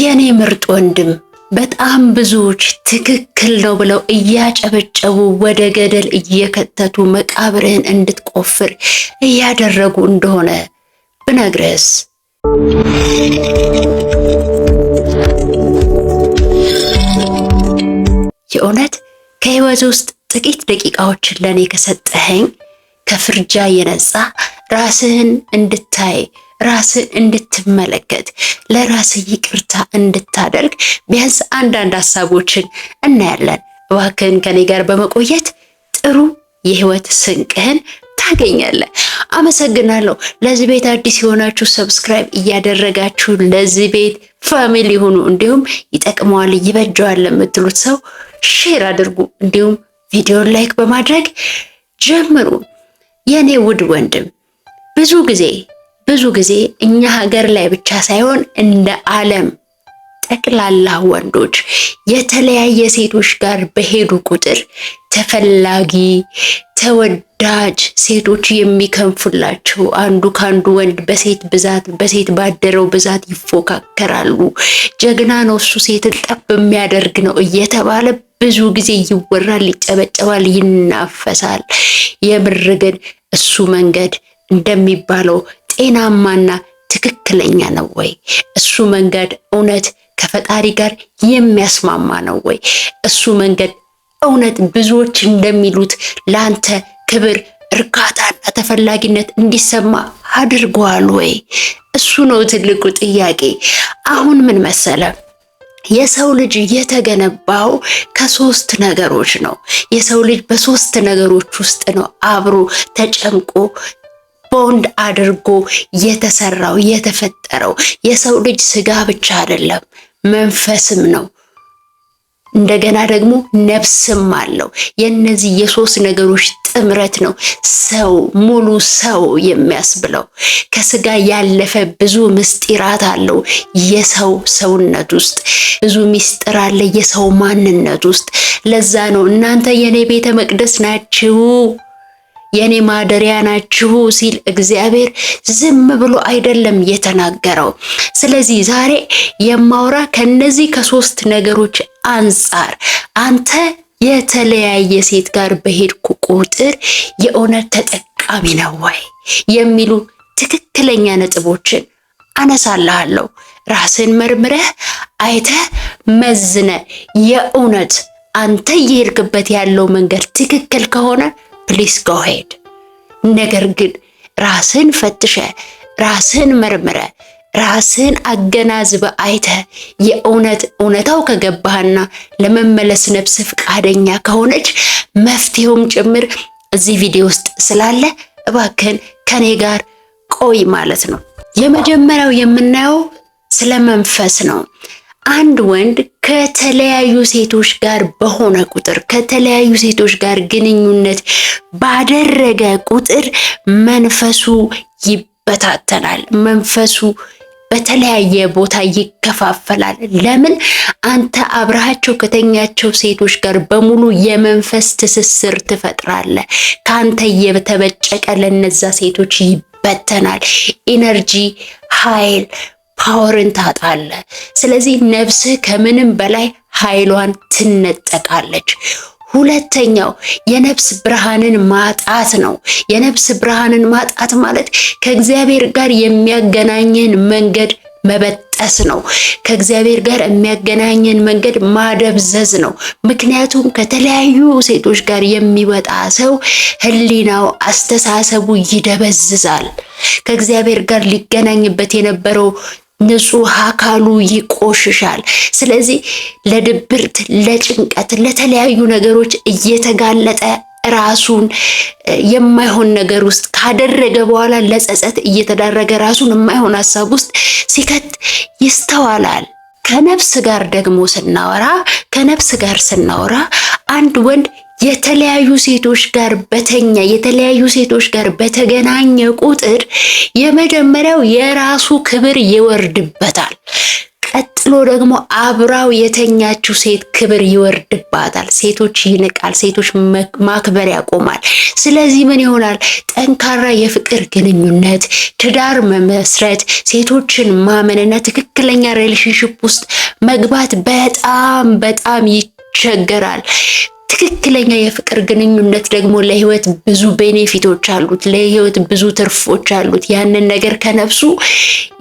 የኔ ምርጥ ወንድም በጣም ብዙዎች ትክክል ነው ብለው እያጨበጨቡ ወደ ገደል እየከተቱ መቃብርህን እንድትቆፍር እያደረጉ እንደሆነ ብነግርህስ? የእውነት ከህይወት ውስጥ ጥቂት ደቂቃዎችን ለኔ ከሰጠኸኝ ከፍርጃ የነጻ ራስህን እንድታይ ራስህን እንድትመለከት ለራስህ ይቅርታ እንድታደርግ ቢያንስ አንዳንድ ሐሳቦችን እናያለን። እባክህን ከኔ ጋር በመቆየት ጥሩ የህይወት ስንቅህን ታገኛለህ። አመሰግናለሁ። ለዚህ ቤት አዲስ የሆናችሁ ሰብስክራይብ እያደረጋችሁ ለዚህ ቤት ፋሚሊ ሁኑ። እንዲሁም ይጠቅመዋል ይበጀዋል ለምትሉት ሰው ሼር አድርጉ። እንዲሁም ቪዲዮን ላይክ በማድረግ ጀምሩ። የኔ ውድ ወንድም ብዙ ጊዜ እኛ ሀገር ላይ ብቻ ሳይሆን እንደ ዓለም ጠቅላላ ወንዶች የተለያየ ሴቶች ጋር በሄዱ ቁጥር ተፈላጊ ተወዳጅ ሴቶች የሚከንፉላቸው አንዱ ካንዱ ወንድ በሴት ባደረው ብዛት ይፎካከራሉ። ጀግና ነው እሱ ሴትን ጠብ የሚያደርግ ነው እየተባለ ብዙ ጊዜ ይወራል፣ ይጨበጨባል፣ ይናፈሳል። የምር ግን እሱ መንገድ እንደሚባለው ጤናማና ትክክለኛ ነው ወይ? እሱ መንገድ እውነት ከፈጣሪ ጋር የሚያስማማ ነው ወይ? እሱ መንገድ እውነት ብዙዎች እንደሚሉት ለአንተ ክብር፣ እርካታና ተፈላጊነት እንዲሰማ አድርጓል ወይ? እሱ ነው ትልቁ ጥያቄ። አሁን ምን መሰለ፣ የሰው ልጅ የተገነባው ከሶስት ነገሮች ነው። የሰው ልጅ በሶስት ነገሮች ውስጥ ነው አብሮ ተጨምቆ ቦንድ አድርጎ የተሰራው የተፈጠረው። የሰው ልጅ ስጋ ብቻ አይደለም፣ መንፈስም ነው። እንደገና ደግሞ ነፍስም አለው። የነዚህ የሶስት ነገሮች ጥምረት ነው ሰው ሙሉ ሰው የሚያስብለው። ከስጋ ያለፈ ብዙ ምስጢራት አለው የሰው ሰውነት ውስጥ፣ ብዙ ምስጢር አለ የሰው ማንነት ውስጥ። ለዛ ነው እናንተ የኔ ቤተ መቅደስ ናችሁ የኔ ማደሪያ ናችሁ ሲል እግዚአብሔር ዝም ብሎ አይደለም የተናገረው። ስለዚህ ዛሬ የማውራ ከነዚህ ከሶስት ነገሮች አንጻር አንተ የተለያየ ሴት ጋር በሄድኩ ቁጥር የእውነት ተጠቃሚ ነው ወይ የሚሉ ትክክለኛ ነጥቦችን አነሳልሃለሁ። ራስን መርምረህ አይተህ መዝነ የእውነት አንተ እየሄድክበት ያለው መንገድ ትክክል ከሆነ ፕሊስ ጎ ሄድ። ነገር ግን ራስን ፈትሸ ራስን መርምረ ራስን አገናዝበ አይተ እውነታው ከገባህና ለመመለስ ነፍስ ፈቃደኛ ከሆነች መፍትሄውም ጭምር እዚህ ቪዲዮ ውስጥ ስላለ እባክህን ከኔ ጋር ቆይ ማለት ነው። የመጀመሪያው የምናየው ስለ መንፈስ ነው። አንድ ወንድ ከተለያዩ ሴቶች ጋር በሆነ ቁጥር ከተለያዩ ሴቶች ጋር ግንኙነት ባደረገ ቁጥር መንፈሱ ይበታተናል። መንፈሱ በተለያየ ቦታ ይከፋፈላል። ለምን? አንተ አብረሃቸው ከተኛቸው ሴቶች ጋር በሙሉ የመንፈስ ትስስር ትፈጥራለህ። ካንተ የተበጨቀ ለነዛ ሴቶች ይበተናል። ኢነርጂ፣ ኃይል፣ ፓወርን ታጣለህ። ስለዚህ ነፍስህ ከምንም በላይ ኃይሏን ትነጠቃለች። ሁለተኛው የነፍስ ብርሃንን ማጣት ነው። የነፍስ ብርሃንን ማጣት ማለት ከእግዚአብሔር ጋር የሚያገናኝን መንገድ መበጠስ ነው። ከእግዚአብሔር ጋር የሚያገናኝን መንገድ ማደብዘዝ ነው። ምክንያቱም ከተለያዩ ሴቶች ጋር የሚወጣ ሰው ህሊናው፣ አስተሳሰቡ ይደበዝዛል። ከእግዚአብሔር ጋር ሊገናኝበት የነበረው ንጹህ አካሉ ይቆሽሻል። ስለዚህ ለድብርት፣ ለጭንቀት፣ ለተለያዩ ነገሮች እየተጋለጠ ራሱን የማይሆን ነገር ውስጥ ካደረገ በኋላ ለጸጸት እየተዳረገ ራሱን የማይሆን ሀሳብ ውስጥ ሲከት ይስተዋላል። ከነፍስ ጋር ደግሞ ስናወራ አንድ ወንድ የተለያዩ ሴቶች ጋር በተገናኘ ቁጥር የመጀመሪያው የራሱ ክብር ይወርድበታል። ቀጥሎ ደግሞ አብራው የተኛችው ሴት ክብር ይወርድባታል። ሴቶች ይንቃል። ሴቶች ማክበር ያቆማል። ስለዚህ ምን ይሆናል? ጠንካራ የፍቅር ግንኙነት፣ ትዳር መመስረት፣ ሴቶችን ማመንና ትክክለኛ ሪሌሽንሽፕ ውስጥ መግባት በጣም በጣም ይቸገራል። ትክክለኛ የፍቅር ግንኙነት ደግሞ ለህይወት ብዙ ቤኔፊቶች አሉት፣ ለህይወት ብዙ ትርፎች አሉት። ያንን ነገር ከነፍሱ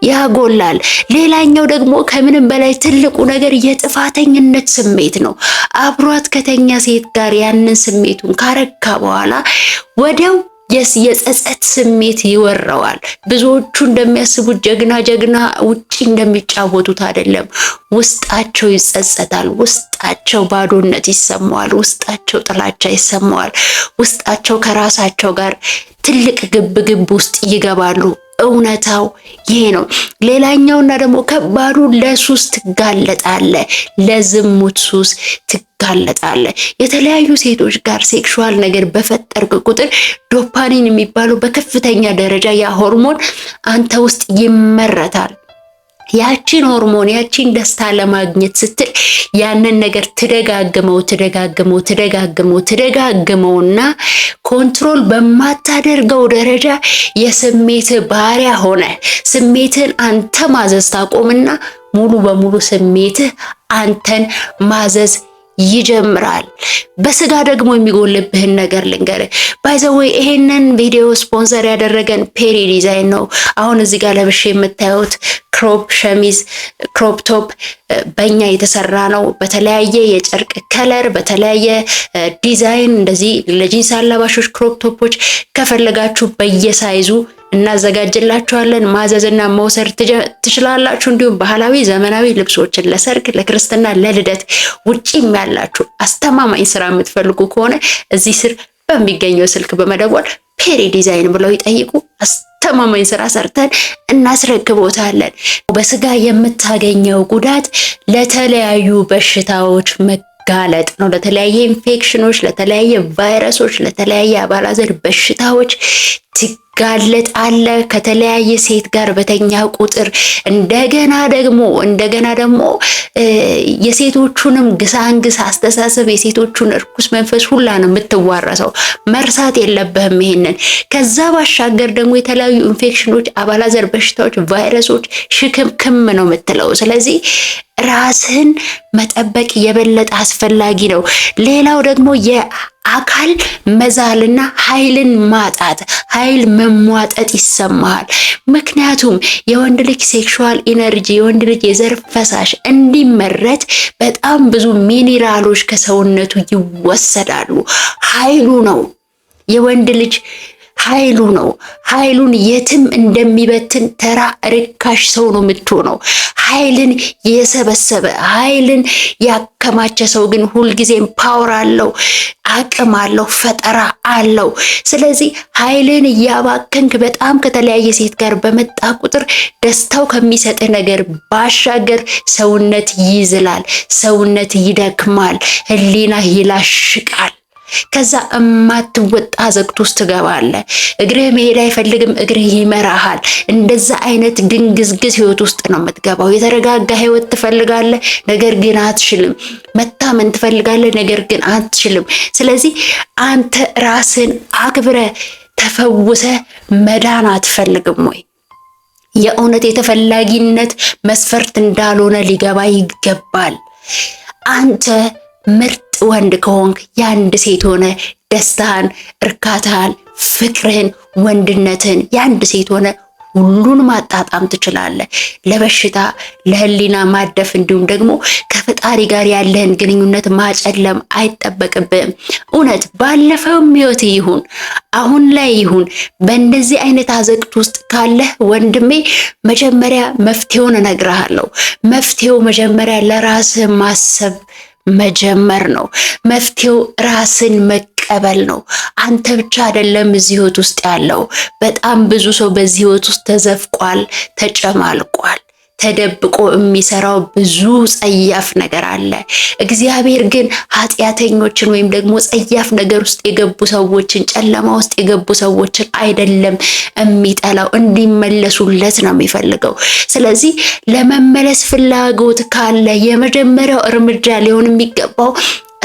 ያጎላል። ሌላኛው ደግሞ ከምንም በላይ ትልቁ ነገር የጥፋተኝነት ስሜት ነው። አብሯት ከተኛ ሴት ጋር ያንን ስሜቱን ካረካ በኋላ ወዲያው የጸጸት ስሜት ይወረዋል። ብዙዎቹ እንደሚያስቡት ጀግና ውጪ እንደሚጫወቱት አይደለም። ውስጣቸው ይጸጸታል። ውስጣቸው ባዶነት ይሰማዋል። ውስጣቸው ጥላቻ ይሰማዋል። ውስጣቸው ከራሳቸው ጋር ትልቅ ግብ ውስጥ ይገባሉ። እውነታው ይሄ ነው። ሌላኛውና ደግሞ ከባዱ ለሱስ ትጋለጣለ፣ ለዝሙት ሱስ ትጋለጣለ። የተለያዩ ሴቶች ጋር ሴክሹዋል ነገር በፈጠርክ ቁጥር ዶፓሚን የሚባለው በከፍተኛ ደረጃ ያ ሆርሞን አንተ ውስጥ ይመረታል። ያቺን ሆርሞን ያቺን ደስታ ለማግኘት ስትል ያንን ነገር ትደጋግመውና ኮንትሮል በማታደርገው ደረጃ የስሜት ባሪያ ሆነ ስሜትን አንተ ማዘዝ ታቆምና ሙሉ በሙሉ ስሜትህ አንተን ማዘዝ ይጀምራል። በስጋ ደግሞ የሚጎልብህን ነገር ልንገርህ። ባይ ዘ ዌይ ይሄንን ቪዲዮ ስፖንሰር ያደረገን ፔሪ ዲዛይን ነው። አሁን እዚህ ጋር ለብሼ የምታዩት ክሮፕ ሸሚዝ ክሮፕ ቶፕ በእኛ የተሰራ ነው። በተለያየ የጨርቅ ከለር በተለያየ ዲዛይን እንደዚህ ለጂንስ አላባሾች ክሮፕ ቶፖች ከፈለጋችሁ በየሳይዙ እናዘጋጅላችኋለን። ማዘዝና መውሰድ ትችላላችሁ። እንዲሁም ባህላዊ ዘመናዊ ልብሶችን ለሰርግ፣ ለክርስትና፣ ለልደት ውጪም ያላችሁ አስተማማኝ ስራ የምትፈልጉ ከሆነ እዚህ ስር በሚገኘው ስልክ በመደወል ፔሪ ዲዛይን ብለው ይጠይቁ። አስተማማኝ ስራ ሰርተን እናስረክቦታለን። በስጋ የምታገኘው ጉዳት ለተለያዩ በሽታዎች መጋለጥ ነው። ለተለያየ ኢንፌክሽኖች፣ ለተለያየ ቫይረሶች፣ ለተለያየ አባላዘር በሽታዎች ትጋለጣለህ። ከተለያየ ሴት ጋር በተኛ ቁጥር እንደገና ደግሞ የሴቶቹንም ግሳንግስ አስተሳሰብ የሴቶቹን እርኩስ መንፈስ ሁላ ነው የምትዋረሰው። መርሳት የለብህም ይሄንን። ከዛ ባሻገር ደግሞ የተለያዩ ኢንፌክሽኖች፣ አባላዘር በሽታዎች፣ ቫይረሶች ሽክም ነው የምትለው። ስለዚህ ራስህን መጠበቅ የበለጠ አስፈላጊ ነው። ሌላው ደግሞ የአካል መዛልና ኃይልን ማጣት፣ ኃይል መሟጠጥ ይሰማሃል። ምክንያቱም የወንድ ልጅ ሴክሹዋል ኢነርጂ የወንድ ልጅ የዘር ፈሳሽ እንዲመረት በጣም ብዙ ሚኒራሎች ከሰውነቱ ይወሰዳሉ። ኃይሉ ነው የወንድ ልጅ ኃይሉ ነው። ኃይሉን የትም እንደሚበትን ተራ ርካሽ ሰው ነው የምትሆነው። ኃይልን የሰበሰበ ኃይልን ያከማቸ ሰው ግን ሁልጊዜም ፓወር አለው፣ አቅም አለው፣ ፈጠራ አለው። ስለዚህ ኃይልን እያባከንክ በጣም ከተለያየ ሴት ጋር በመጣ ቁጥር ደስታው ከሚሰጥ ነገር ባሻገር ሰውነት ይዝላል፣ ሰውነት ይደክማል፣ ህሊና ይላሽቃል። ከዛ እማትወጣ አዘቅት ውስጥ ትገባለህ። እግርህ መሄድ አይፈልግም፣ እግርህ ይመራሃል። እንደዛ አይነት ድንግዝግዝ ህይወት ውስጥ ነው የምትገባው። የተረጋጋ ህይወት ትፈልጋለህ፣ ነገር ግን አትችልም። መታመን ትፈልጋለህ፣ ነገር ግን አትችልም። ስለዚህ አንተ ራስን አክብረ ተፈውሰ መዳን አትፈልግም ወይ? የእውነት የተፈላጊነት መስፈርት እንዳልሆነ ሊገባ ይገባል። አንተ ምርጥ ወንድ ከሆንክ የአንድ ሴት ሆነ ደስታህን፣ እርካታህን፣ ፍቅርህን፣ ወንድነትን የአንድ ሴት ሆነ ሁሉን ማጣጣም ትችላለህ። ለበሽታ ለህሊና ማደፍ እንዲሁም ደግሞ ከፈጣሪ ጋር ያለህን ግንኙነት ማጨለም አይጠበቅብህም። እውነት ባለፈውም ህይወት ይሁን አሁን ላይ ይሁን በእንደዚህ አይነት አዘቅት ውስጥ ካለህ ወንድሜ መጀመሪያ መፍትሄውን እነግርሃለሁ። መፍትሄው መጀመሪያ ለራስህ ማሰብ መጀመር ነው። መፍትሄው ራስን መቀበል ነው። አንተ ብቻ አይደለም እዚህ ህይወት ውስጥ ያለው፣ በጣም ብዙ ሰው በዚህ ህይወት ውስጥ ተዘፍቋል፣ ተጨማልቋል። ተደብቆ የሚሰራው ብዙ ጸያፍ ነገር አለ። እግዚአብሔር ግን ኃጢአተኞችን ወይም ደግሞ ጸያፍ ነገር ውስጥ የገቡ ሰዎችን፣ ጨለማ ውስጥ የገቡ ሰዎችን አይደለም የሚጠላው፣ እንዲመለሱለት ነው የሚፈልገው። ስለዚህ ለመመለስ ፍላጎት ካለ የመጀመሪያው እርምጃ ሊሆን የሚገባው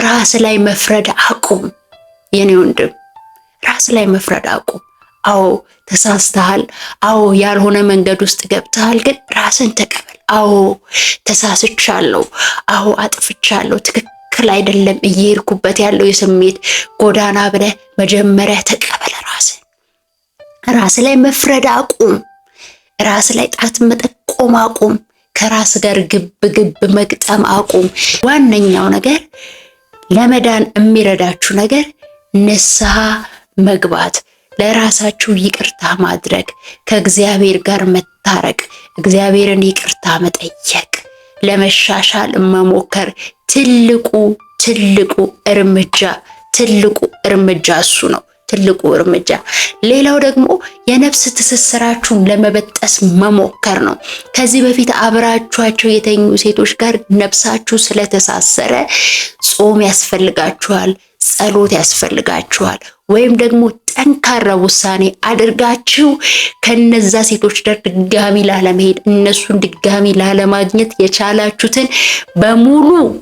ራስ ላይ መፍረድ አቁም። የኔ ወንድም ራስ ላይ መፍረድ አቁም። አዎ ተሳስተሃል። አዎ ያልሆነ መንገድ ውስጥ ገብተሃል። ግን ራስን ተቀበል። አዎ ተሳስቻለሁ። አዎ አጥፍቻለሁ። ትክክል አይደለም እየሄድኩበት ያለው የስሜት ጎዳና ብለህ መጀመሪያ ተቀበል ራስን። ራስ ላይ መፍረድ አቁም። ራስ ላይ ጣት መጠቆም አቁም። ከራስ ጋር ግብ ግብ መግጠም አቁም። ዋነኛው ነገር ለመዳን የሚረዳችሁ ነገር ንስሐ መግባት፣ ለራሳችሁ ይቅርታ ማድረግ፣ ከእግዚአብሔር ጋር መታረቅ፣ እግዚአብሔርን ይቅርታ መጠየቅ፣ ለመሻሻል መሞከር ትልቁ እርምጃ እሱ ነው። ትልቁ እርምጃ። ሌላው ደግሞ የነፍስ ትስስራችሁን ለመበጠስ መሞከር ነው። ከዚህ በፊት አብራችኋቸው የተኙ ሴቶች ጋር ነፍሳችሁ ስለተሳሰረ ጾም ያስፈልጋችኋል፣ ጸሎት ያስፈልጋችኋል። ወይም ደግሞ ጠንካራ ውሳኔ አድርጋችሁ ከነዛ ሴቶች ጋር ድጋሚ ላለመሄድ፣ እነሱን ድጋሚ ላለማግኘት የቻላችሁትን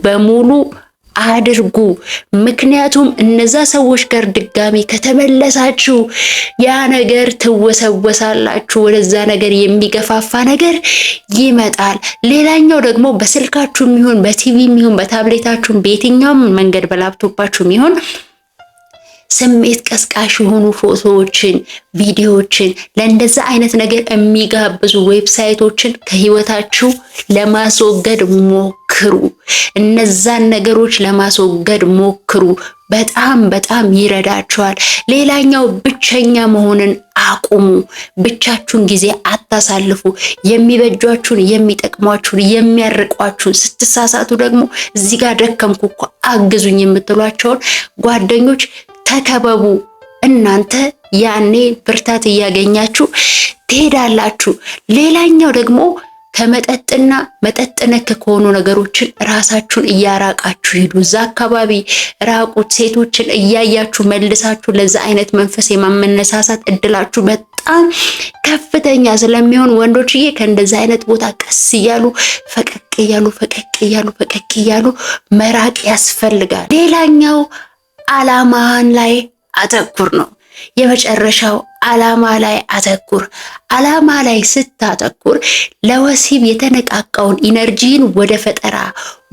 በሙሉ አድርጉ። ምክንያቱም እነዛ ሰዎች ጋር ድጋሚ ከተመለሳችሁ ያ ነገር ትወሰወሳላችሁ፣ ወደዛ ነገር የሚገፋፋ ነገር ይመጣል። ሌላኛው ደግሞ በስልካችሁ የሚሆን በቲቪ የሚሆን በታብሌታችሁ በየትኛውም መንገድ በላፕቶፓችሁ የሚሆን ስሜት ቀስቃሽ የሆኑ ፎቶዎችን፣ ቪዲዮዎችን፣ ለእንደዛ አይነት ነገር የሚጋብዙ ዌብሳይቶችን ከህይወታችሁ ለማስወገድ ሞክሩ። እነዛን ነገሮች ለማስወገድ ሞክሩ። በጣም ይረዳችኋል። ሌላኛው ብቸኛ መሆንን አቁሙ። ብቻችሁን ጊዜ አታሳልፉ። የሚበጇችሁን፣ የሚጠቅሟችሁን፣ የሚያርቋችሁን፣ ስትሳሳቱ ደግሞ እዚህ ጋር ደከምኩ እኮ አግዙኝ የምትሏቸውን ጓደኞች ተከበቡ። እናንተ ያኔ ብርታት እያገኛችሁ ትሄዳላችሁ። ሌላኛው ደግሞ ከመጠጥና መጠጥ ነክ ከሆኑ ነገሮችን ራሳችሁን እያራቃችሁ ሂዱ። እዛ አካባቢ ራቁት ሴቶችን እያያችሁ መልሳችሁ ለዛ አይነት መንፈስ የማመነሳሳት እድላችሁ በጣም ከፍተኛ ስለሚሆን ወንዶችዬ ከእንደዛ አይነት ቦታ ቀስ እያሉ ፈቀቅ እያሉ መራቅ ያስፈልጋል። ሌላኛው ዓላማን ላይ አተኩር ነው። የመጨረሻው ዓላማ ላይ አተኩር። ዓላማ ላይ ስታተኩር ለወሲብ የተነቃቃውን ኢነርጂን ወደ ፈጠራ፣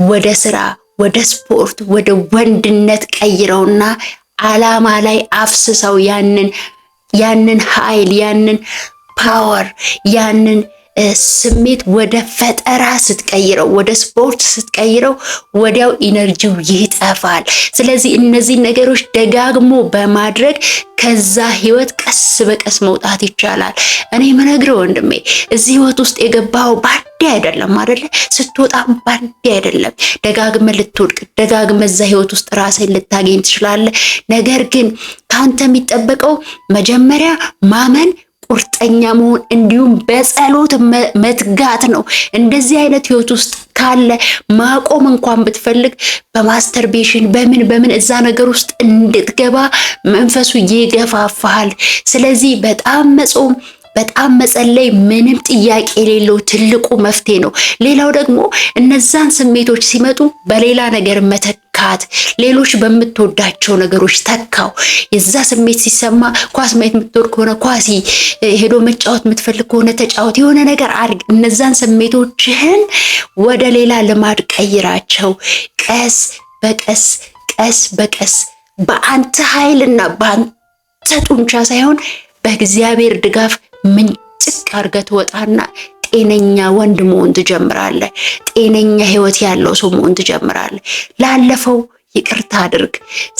ወደ ስራ፣ ወደ ስፖርት፣ ወደ ወንድነት ቀይረውና ዓላማ ላይ አፍስሰው ያንን ኃይል፣ ያንን ፓወር፣ ያንን ስሜት ወደ ፈጠራ ስትቀይረው፣ ወደ ስፖርት ስትቀይረው ወዲያው ኢነርጂው ይጠፋል። ስለዚህ እነዚህ ነገሮች ደጋግሞ በማድረግ ከዛ ህይወት ቀስ በቀስ መውጣት ይቻላል። እኔ ምነግረው ወንድሜ እዚህ ህይወት ውስጥ የገባው ባንዴ አይደለም አይደለ? ስትወጣም ባንዴ አይደለም። ደጋግመ ልትወድቅ፣ ደጋግመ እዛ ህይወት ውስጥ ራስን ልታገኝ ትችላለህ። ነገር ግን ካንተ የሚጠበቀው መጀመሪያ ማመን፣ ቁርጠኛ መሆን እንዲሁም በጸሎት መትጋት ነው። እንደዚህ አይነት ህይወት ውስጥ ካለ ማቆም እንኳን ብትፈልግ በማስተርቤሽን በምን እዛ ነገር ውስጥ እንድትገባ መንፈሱ ይገፋፋል። ስለዚህ በጣም መጾም፣ በጣም መጸለይ ምንም ጥያቄ የሌለው ትልቁ መፍትሄ ነው። ሌላው ደግሞ እነዛን ስሜቶች ሲመጡ በሌላ ነገር መተካት፣ ሌሎች በምትወዳቸው ነገሮች ተካው። የዛ ስሜት ሲሰማ ኳስ ማየት የምትወድ ከሆነ ኳስ፣ ሄዶ መጫወት የምትፈልግ ከሆነ ተጫወት፣ የሆነ ነገር አድርግ። እነዛን ስሜቶችህን ወደ ሌላ ልማድ ቀይራቸው። ቀስ በቀስ በአንተ ኃይልና በአንተ ጡንቻ ሳይሆን በእግዚአብሔር ድጋፍ ምንጭቅ አድርገህ ትወጣና ጤነኛ ወንድ መሆን ትጀምራለህ። ጤነኛ ህይወት ያለው ሰው መሆን ትጀምራለህ። ላለፈው ይቅርታ አድርግ።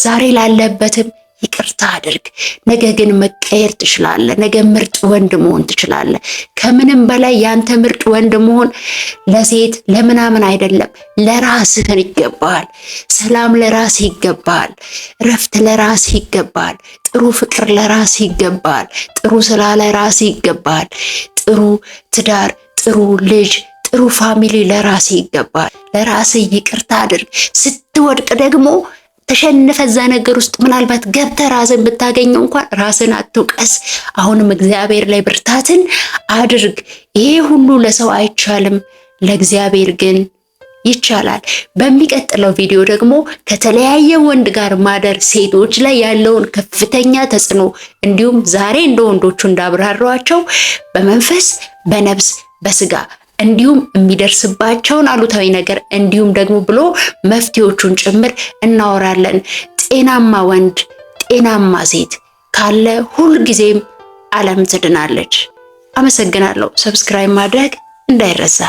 ዛሬ ላለበትም ይቅርታ አድርግ። ነገ ግን መቀየር ትችላለህ። ነገ ምርጥ ወንድ መሆን ትችላለህ። ከምንም በላይ ያንተ ምርጥ ወንድ መሆን ለሴት ለምናምን አይደለም፣ ለራስህ ይገባል። ሰላም ለራስህ ይገባል። ረፍት ለራስህ ይገባል። ጥሩ ፍቅር ለራስህ ይገባል። ጥሩ ስራ ለራስህ ይገባል። ጥሩ ትዳር፣ ጥሩ ልጅ፣ ጥሩ ፋሚሊ ለራስ ይገባል። ለራስ ይቅርታ አድርግ። ስትወድቅ ደግሞ ተሸንፈ እዛ ነገር ውስጥ ምናልባት ገብተህ ራስን ብታገኘው እንኳን ራስን አትውቀስ። አሁንም እግዚአብሔር ላይ ብርታትን አድርግ። ይሄ ሁሉ ለሰው አይቻልም፣ ለእግዚአብሔር ግን ይቻላል። በሚቀጥለው ቪዲዮ ደግሞ ከተለያየ ወንድ ጋር ማደር ሴቶች ላይ ያለውን ከፍተኛ ተጽዕኖ እንዲሁም ዛሬ እንደ ወንዶቹ እንዳብራሯቸው በመንፈስ በነፍስ በስጋ እንዲሁም የሚደርስባቸውን አሉታዊ ነገር እንዲሁም ደግሞ ብሎ መፍትሄዎቹን ጭምር እናወራለን። ጤናማ ወንድ ጤናማ ሴት ካለ ሁልጊዜም ዓለም ትድናለች። አመሰግናለሁ። ሰብስክራይብ ማድረግ እንዳይረሳ።